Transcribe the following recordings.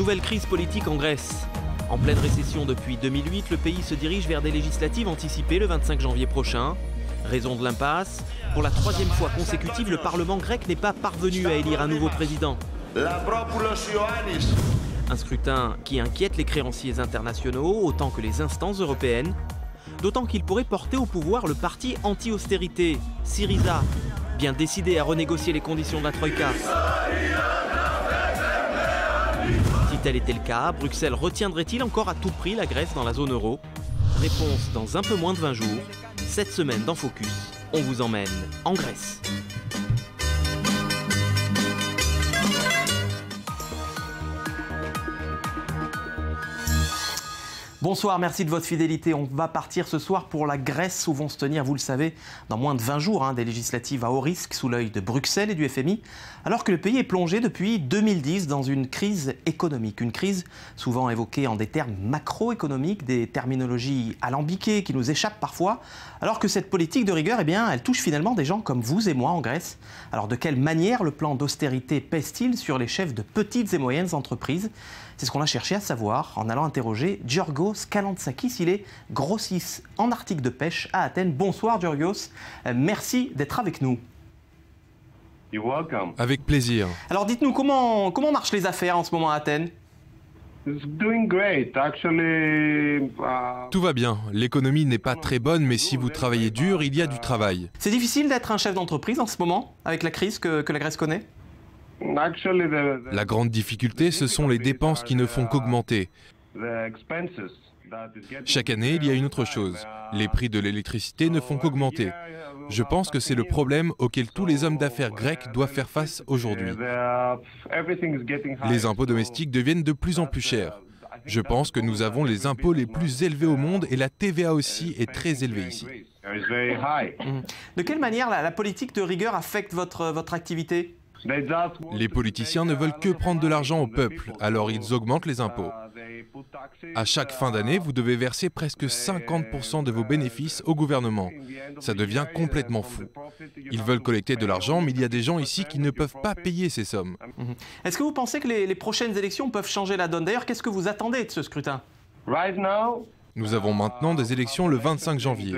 nouvelle crise politique en Grèce. En pleine récession depuis 2008, le pays se dirige vers des législatives anticipées le 25 janvier prochain. Raison de l'impasse, pour la troisième fois consécutive, le Parlement grec n'est pas parvenu à élire un nouveau président. Un scrutin qui inquiète les créanciers internationaux autant que les instances européennes, d'autant qu'il pourrait porter au pouvoir le parti anti-austérité, Syriza, bien décidé à renégocier les conditions de la Troïka. Si tel était le cas, Bruxelles retiendrait-il encore à tout prix la Grèce dans la zone euro? Réponse dans un peu moins de 20 jours. Cette semaine dans Focus, on vous emmène en Grèce. Bonsoir, merci de votre fidélité. On va partir ce soir pour la Grèce où vont se tenir, vous le savez, dans moins de 20 jours, des législatives à haut risque sous l'œil de Bruxelles et du FMI, alors que le pays est plongé depuis 2010 dans une crise économique. Une crise souvent évoquée en des termes macroéconomiques, des terminologies alambiquées qui nous échappent parfois, alors que cette politique de rigueur, elle touche finalement des gens comme vous et moi en Grèce. Alors de quelle manière le plan d'austérité pèse-t-il sur les chefs de petites et moyennes entreprises? C'est ce qu'on a cherché à savoir en allant interroger Giorgos Kalantzakis. Il est grossiste en articles de pêche à Athènes. Bonsoir Giorgos, merci d'être avec nous. You're welcome. Avec plaisir. Alors dites-nous, comment marchent les affaires en ce moment à Athènes? It's doing great. Actually, Tout va bien. L'économie n'est pas très bonne, mais si vous travaillez dur, il y a du travail. C'est difficile d'être un chef d'entreprise en ce moment, avec la crise que la Grèce connaît? La grande difficulté, ce sont les dépenses qui ne font qu'augmenter. Chaque année, il y a une autre chose. Les prix de l'électricité ne font qu'augmenter. Je pense que c'est le problème auquel tous les hommes d'affaires grecs doivent faire face aujourd'hui. Les impôts domestiques deviennent de plus en plus chers. Je pense que nous avons les impôts les plus élevés au monde et la TVA aussi est très élevée ici. De quelle manière la politique de rigueur affecte votre activité? Les politiciens ne veulent que prendre de l'argent au peuple, alors ils augmentent les impôts. À chaque fin d'année, vous devez verser presque 50% de vos bénéfices au gouvernement. Ça devient complètement fou. Ils veulent collecter de l'argent, mais il y a des gens ici qui ne peuvent pas payer ces sommes. Est-ce que vous pensez que les prochaines élections peuvent changer la donne? D'ailleurs, qu'est-ce que vous attendez de ce scrutin? Nous avons maintenant des élections le 25 janvier.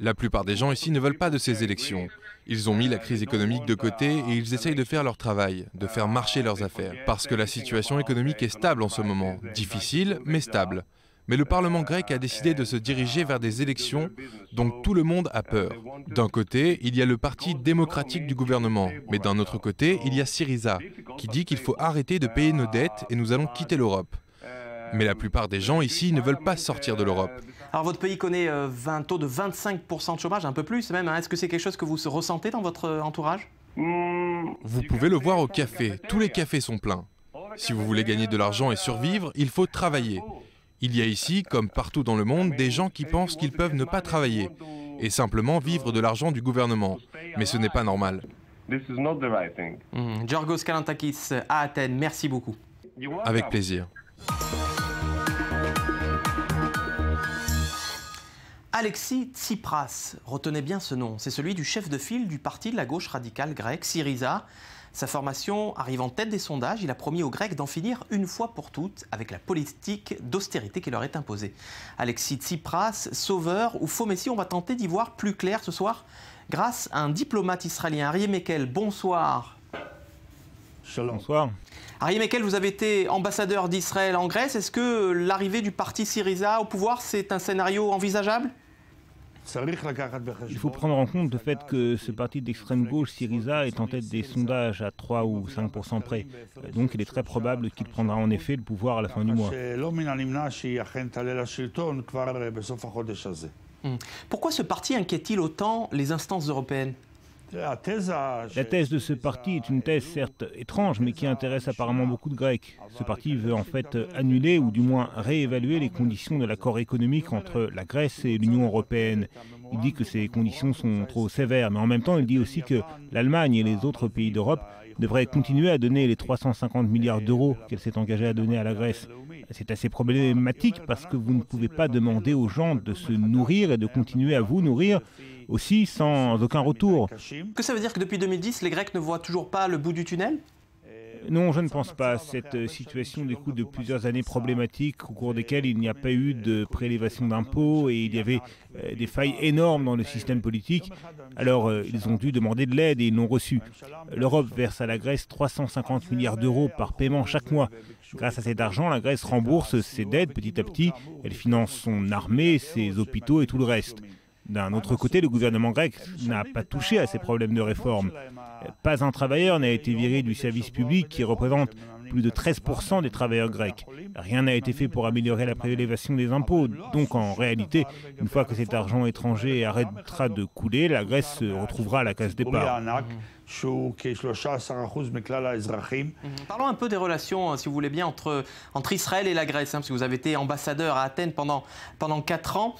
La plupart des gens ici ne veulent pas de ces élections. Ils ont mis la crise économique de côté et ils essayent de faire leur travail, de faire marcher leurs affaires. Parce que la situation économique est stable en ce moment. Difficile, mais stable. Mais le Parlement grec a décidé de se diriger vers des élections, donc tout le monde a peur. D'un côté, il y a le parti démocratique du gouvernement, mais d'un autre côté, il y a Syriza, qui dit qu'il faut arrêter de payer nos dettes et nous allons quitter l'Europe. Mais la plupart des gens ici ne veulent pas sortir de l'Europe. Alors votre pays connaît un taux de 25% de chômage, un peu plus même. Est-ce que c'est quelque chose que vous ressentez dans votre entourage? Vous pouvez le voir au café. Tous les cafés sont pleins. Si vous voulez gagner de l'argent et survivre, il faut travailler. Il y a ici, comme partout dans le monde, des gens qui pensent qu'ils peuvent ne pas travailler et simplement vivre de l'argent du gouvernement. Mais ce n'est pas normal. Giorgos Kalantzakis à Athènes, merci beaucoup. Avec plaisir. Alexis Tsipras, retenez bien ce nom, c'est celui du chef de file du parti de la gauche radicale grecque, Syriza. Sa formation arrive en tête des sondages, il a promis aux Grecs d'en finir une fois pour toutes avec la politique d'austérité qui leur est imposée. Alexis Tsipras, sauveur ou faux messie, on va tenter d'y voir plus clair ce soir grâce à un diplomate israélien, Aryeh Mekel. Bonsoir. Bonsoir. Aryeh Mekel, vous avez été ambassadeur d'Israël en Grèce. Est-ce que l'arrivée du parti Syriza au pouvoir, c'est un scénario envisageable? Il faut prendre en compte le fait que ce parti d'extrême gauche, Syriza, est en tête des sondages à 3 ou 5% près. Donc il est très probable qu'il prendra en effet le pouvoir à la fin du mois. Pourquoi ce parti inquiète-t-il autant les instances européennes? La thèse de ce parti est une thèse certes étrange, mais qui intéresse apparemment beaucoup de Grecs. Ce parti veut en fait annuler ou du moins réévaluer les conditions de l'accord économique entre la Grèce et l'Union européenne. Il dit que ces conditions sont trop sévères, mais en même temps il dit aussi que l'Allemagne et les autres pays d'Europe devraient continuer à donner les 350 milliards d'euros qu'elle s'est engagée à donner à la Grèce. C'est assez problématique parce que vous ne pouvez pas demander aux gens de se nourrir et de continuer à vous nourrir aussi sans aucun retour. Que ça veut dire que depuis 2010, les Grecs ne voient toujours pas le bout du tunnel? Non, je ne pense pas. Cette situation découle de plusieurs années problématiques au cours desquelles il n'y a pas eu de prélévation d'impôts et il y avait des failles énormes dans le système politique. Alors, ils ont dû demander de l'aide et ils l'ont reçue. L'Europe verse à la Grèce 350 milliards d'euros par paiement chaque mois. Grâce à cet argent, la Grèce rembourse ses dettes petit à petit. Elle finance son armée, ses hôpitaux et tout le reste. D'un autre côté, le gouvernement grec n'a pas touché à ces problèmes de réforme. Pas un travailleur n'a été viré du service public qui représente plus de 13% des travailleurs grecs. Rien n'a été fait pour améliorer la prélévation des impôts. Donc en réalité, une fois que cet argent étranger arrêtera de couler, la Grèce se retrouvera à la case départ. Parlons un peu des relations, si vous voulez bien, entre Israël et la Grèce, parce que vous avez été ambassadeur à Athènes pendant 4 ans.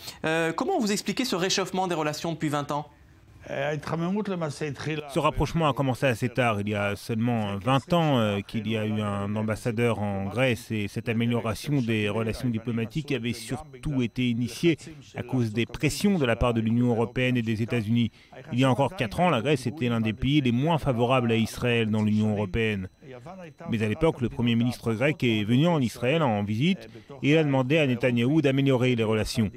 Comment vous expliquez ce réchauffement des relations depuis 20 ans ? Ce rapprochement a commencé assez tard, il y a seulement 20 ans qu'il y a eu un ambassadeur en Grèce et cette amélioration des relations diplomatiques avait surtout été initiée à cause des pressions de la part de l'Union européenne et des États-Unis. Il y a encore 4 ans, la Grèce était l'un des pays les moins favorables à Israël dans l'Union européenne. Mais à l'époque, le Premier ministre grec est venu en Israël en visite et a demandé à Netanyahou d'améliorer les relations.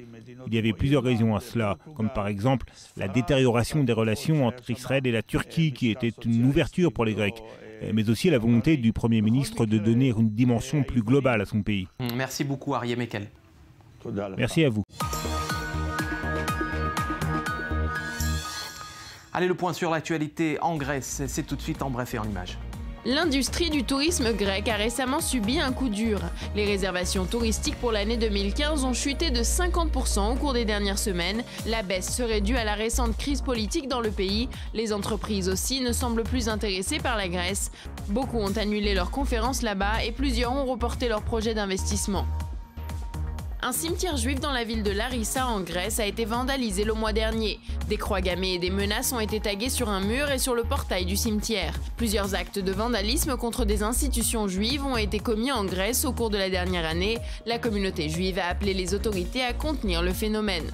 Il y avait plusieurs raisons à cela, comme par exemple la détérioration des relations entre Israël et la Turquie, qui était une ouverture pour les Grecs, mais aussi la volonté du Premier ministre de donner une dimension plus globale à son pays. Merci beaucoup, Aryeh Mekel. Merci à vous. Allez, le point sur l'actualité en Grèce, c'est tout de suite en bref et en images. L'industrie du tourisme grec a récemment subi un coup dur. Les réservations touristiques pour l'année 2015 ont chuté de 50% au cours des dernières semaines. La baisse serait due à la récente crise politique dans le pays. Les entreprises aussi ne semblent plus intéressées par la Grèce. Beaucoup ont annulé leurs conférences là-bas et plusieurs ont reporté leurs projets d'investissement. Un cimetière juif dans la ville de Larissa en Grèce a été vandalisé le mois dernier. Des croix gammées et des menaces ont été taguées sur un mur et sur le portail du cimetière. Plusieurs actes de vandalisme contre des institutions juives ont été commis en Grèce au cours de la dernière année. La communauté juive a appelé les autorités à contenir le phénomène.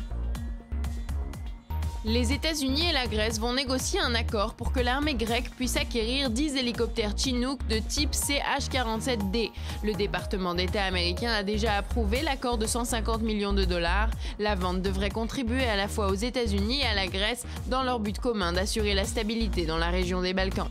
Les États-Unis et la Grèce vont négocier un accord pour que l'armée grecque puisse acquérir 10 hélicoptères Chinook de type CH-47D. Le département d'État américain a déjà approuvé l'accord de 150 millions de dollars. La vente devrait contribuer à la fois aux États-Unis et à la Grèce dans leur but commun d'assurer la stabilité dans la région des Balkans.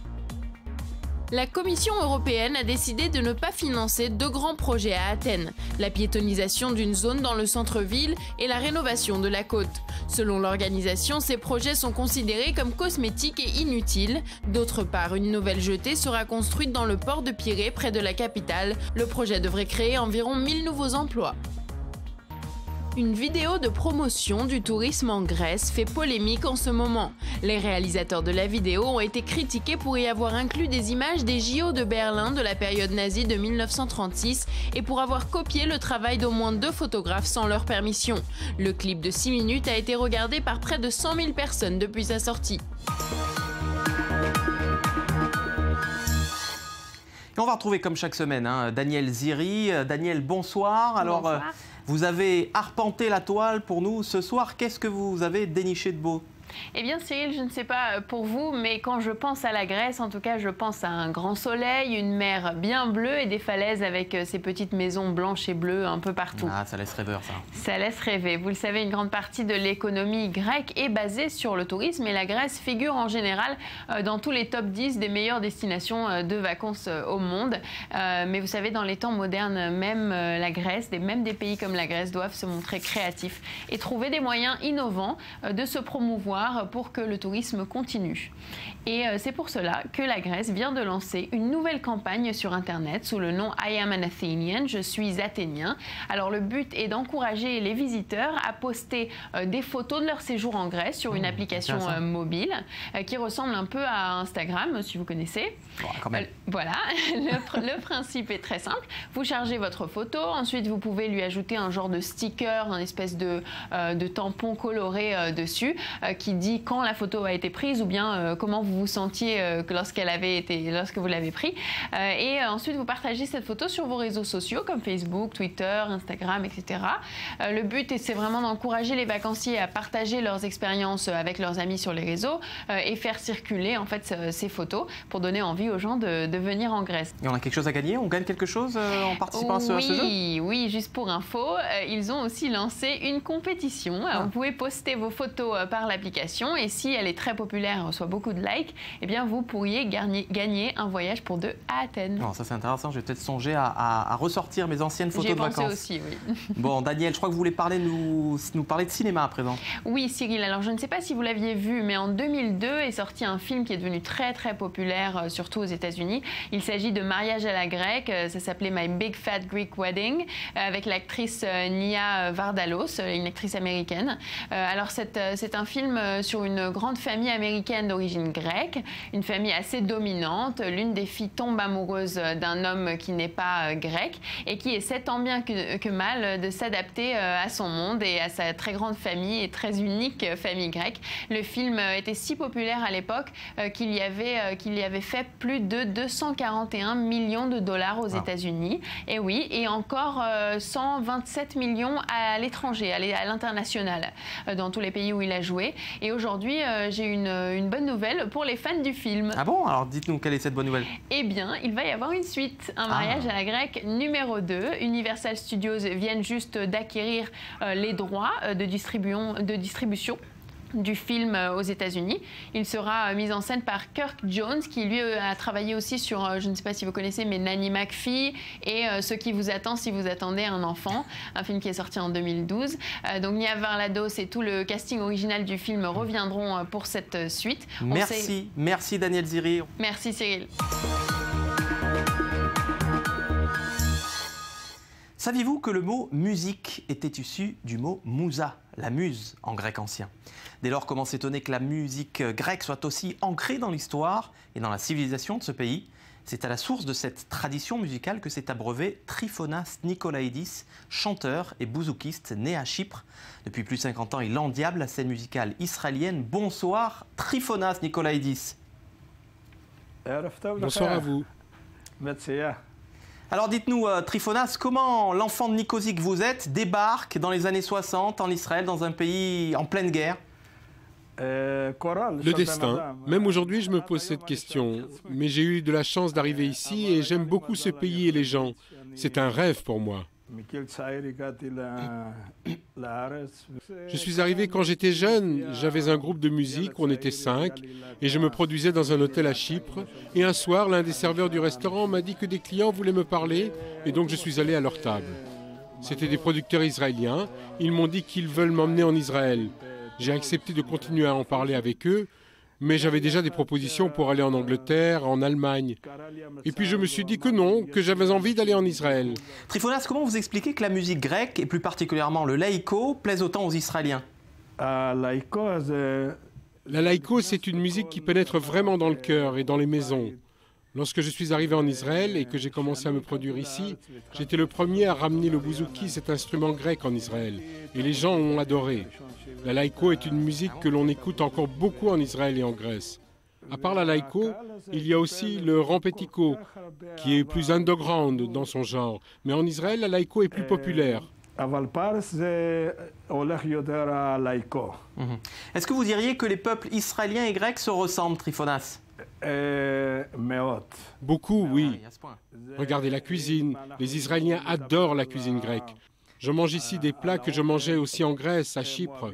La Commission européenne a décidé de ne pas financer 2 grands projets à Athènes, la piétonisation d'une zone dans le centre-ville et la rénovation de la côte. Selon l'organisation, ces projets sont considérés comme cosmétiques et inutiles. D'autre part, une nouvelle jetée sera construite dans le port de Pirée, près de la capitale. Le projet devrait créer environ 1000 nouveaux emplois. Une vidéo de promotion du tourisme en Grèce fait polémique en ce moment. Les réalisateurs de la vidéo ont été critiqués pour y avoir inclus des images des JO de Berlin de la période nazie de 1936 et pour avoir copié le travail d'au moins 2 photographes sans leur permission. Le clip de 6 minutes a été regardé par près de 100 000 personnes depuis sa sortie. Et on va retrouver comme chaque semaine Daniel Ziri. Daniel, bonsoir. Alors, bonsoir. Vous avez arpenté la toile pour nous ce soir. Qu'est-ce que vous avez déniché de beau ? Eh bien Cyril, je ne sais pas pour vous, mais quand je pense à la Grèce, en tout cas je pense à un grand soleil, une mer bien bleue et des falaises avec ces petites maisons blanches et bleues un peu partout. Ah, ça laisse rêveur ça. Ça laisse rêver. Vous le savez, une grande partie de l'économie grecque est basée sur le tourisme et la Grèce figure en général dans tous les top 10 des meilleures destinations de vacances au monde. Mais vous savez, dans les temps modernes, même la Grèce, même des pays comme la Grèce doivent se montrer créatifs et trouver des moyens innovants de se promouvoir pour que le tourisme continue. Et c'est pour cela que la Grèce vient de lancer une nouvelle campagne sur Internet sous le nom I am an Athenian, je suis athénien. Alors le but est d'encourager les visiteurs à poster des photos de leur séjour en Grèce sur une application mobile qui ressemble un peu à Instagram, si vous connaissez. Bon, quand même. Voilà, le principe est très simple. Vous chargez votre photo, ensuite vous pouvez lui ajouter un genre de sticker, un espèce de tampon coloré dessus qui qui dit quand la photo a été prise ou bien comment vous vous sentiez lorsque vous l'avez prise. Et ensuite, vous partagez cette photo sur vos réseaux sociaux comme Facebook, Twitter, Instagram, etc. Le but, c'est vraiment d'encourager les vacanciers à partager leurs expériences avec leurs amis sur les réseaux et faire circuler en fait ces photos pour donner envie aux gens de venir en Grèce. Et on a quelque chose à gagner? On gagne quelque chose en participant à ce jeu? Oui, juste pour info, ils ont aussi lancé une compétition. Vous pouvez poster vos photos par l'application et si elle est très populaire, reçoit beaucoup de likes, eh bien vous pourriez gagner un voyage pour deux à Athènes. Non, ça c'est intéressant, je vais peut-être songer à ressortir mes anciennes photos de vacances. J'y ai pensé aussi, oui. Bon, Daniel, je crois que vous voulez nous parler de cinéma à présent. Oui, Cyril, alors je ne sais pas si vous l'aviez vu, mais en 2002 est sorti un film qui est devenu très très populaire, surtout aux États-Unis. Il s'agit de Mariage à la grecque, ça s'appelait My Big Fat Greek Wedding, avec l'actrice Nia Vardalos, une actrice américaine. Alors c'est un film sur une grande famille américaine d'origine grecque, une famille assez dominante. L'une des filles tombe amoureuse d'un homme qui n'est pas grec et qui essaie tant bien que mal de s'adapter à son monde et à sa très grande famille et très unique famille grecque. Le film était si populaire à l'époque qu'il y avait fait plus de 241 millions de dollars aux États-Unis. Et oui, et encore 127 millions à l'étranger, à l'international, dans tous les pays où il a joué. Et aujourd'hui, j'ai une bonne nouvelle pour les fans du film. Ah bon? Alors dites-nous, quelle est cette bonne nouvelle? Eh bien, il va y avoir une suite, un mariage à la grecque numéro 2. Universal Studios viennent juste d'acquérir les droits de distribution du film aux États-Unis. Il sera mis en scène par Kirk Jones, qui lui a travaillé aussi sur, je ne sais pas si vous connaissez, mais Nanny McPhee et Ce qui vous attend si vous attendez un enfant, un film qui est sorti en 2012. Donc Nia Vardalos et tout le casting original du film reviendront pour cette suite. Merci Daniel Ziri. Merci Cyril. Saviez-vous que le mot musique était issu du mot mousa, la muse en grec ancien? Dès lors, comment s'étonner que la musique grecque soit aussi ancrée dans l'histoire et dans la civilisation de ce pays? C'est à la source de cette tradition musicale que s'est abreuvé Trifonas Nikolaïdis, chanteur et bouzoukiste né à Chypre. Depuis plus de 50 ans, il endiable la scène musicale israélienne. Bonsoir Trifonas Nikolaïdis. Bonsoir à vous. Alors dites-nous, Trifonas, comment l'enfant de Nicosie que vous êtes débarque dans les années 60 en Israël, dans un pays en pleine guerre? Le destin. Même aujourd'hui, je me pose cette question. Mais j'ai eu de la chance d'arriver ici et j'aime beaucoup ce pays et les gens. C'est un rêve pour moi. Je suis arrivé quand j'étais jeune, j'avais un groupe de musique, on était 5, et je me produisais dans un hôtel à Chypre. Et un soir, l'un des serveurs du restaurant m'a dit que des clients voulaient me parler, et donc je suis allé à leur table. C'étaient des producteurs israéliens, ils m'ont dit qu'ils veulent m'emmener en Israël. J'ai accepté de continuer à en parler avec eux, mais j'avais déjà des propositions pour aller en Angleterre, en Allemagne. Et puis je me suis dit que non, que j'avais envie d'aller en Israël. Trifonas, comment vous expliquez que la musique grecque, et plus particulièrement le laïko, plaise autant aux Israéliens? La laïko, c'est une musique qui pénètre vraiment dans le cœur et dans les maisons. Lorsque je suis arrivé en Israël et que j'ai commencé à me produire ici, j'étais le premier à ramener le bouzouki, cet instrument grec, en Israël. Et les gens ont adoré. La laïko est une musique que l'on écoute encore beaucoup en Israël et en Grèce. À part la laïko, il y a aussi le rampetiko, qui est plus underground dans son genre. Mais en Israël, la laïko est plus populaire. Est-ce que vous diriez que les peuples israéliens et grecs se ressemblent, Trifonas? Beaucoup, oui. Regardez la cuisine. Les Israéliens adorent la cuisine grecque. Je mange ici des plats que je mangeais aussi en Grèce, à Chypre.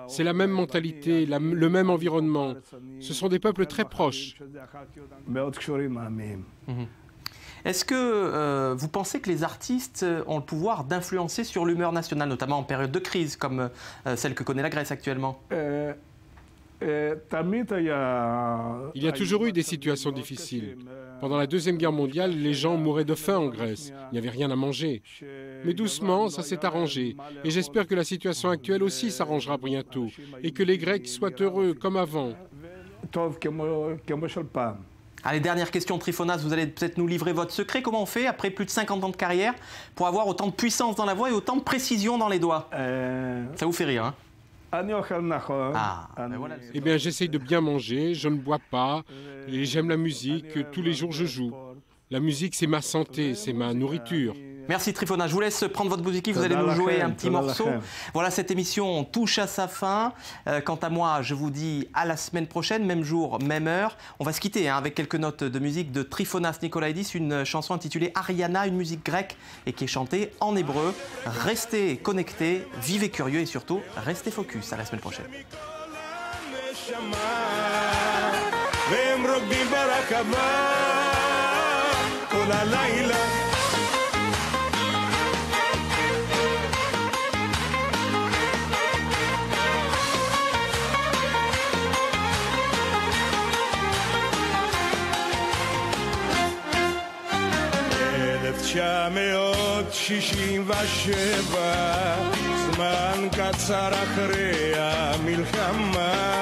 C'est la même mentalité, le même environnement. Ce sont des peuples très proches. Est-ce que vous pensez que les artistes ont le pouvoir d'influencer sur l'humeur nationale, notamment en période de crise, comme celle que connaît la Grèce actuellement? Il y a toujours eu des situations difficiles. Pendant la Deuxième Guerre mondiale, les gens mouraient de faim en Grèce. Il n'y avait rien à manger. Mais doucement, ça s'est arrangé. Et j'espère que la situation actuelle aussi s'arrangera bientôt. Et que les Grecs soient heureux comme avant. Allez, dernière question, Trifonas, vous allez peut-être nous livrer votre secret. Comment on fait, après plus de 50 ans de carrière, pour avoir autant de puissance dans la voix et autant de précision dans les doigts? Ça vous fait rire, hein? Voilà. Eh bien, j'essaye de bien manger, je ne bois pas, et j'aime la musique, tous les jours je joue. La musique, c'est ma santé, c'est ma nourriture. Merci Trifona, je vous laisse prendre votre bouziki, vous allez nous jouer un petit morceau. Voilà, cette émission touche à sa fin. Quant à moi, je vous dis à la semaine prochaine, même jour, même heure. On va se quitter avec quelques notes de musique de Trifonas Nicolaïdis, une chanson intitulée Ariana, une musique grecque et qui est chantée en hébreu. Restez connectés, vivez curieux et surtout, restez focus. À la semaine prochaine. מאות 67 זמן קצר אחרי המלחמה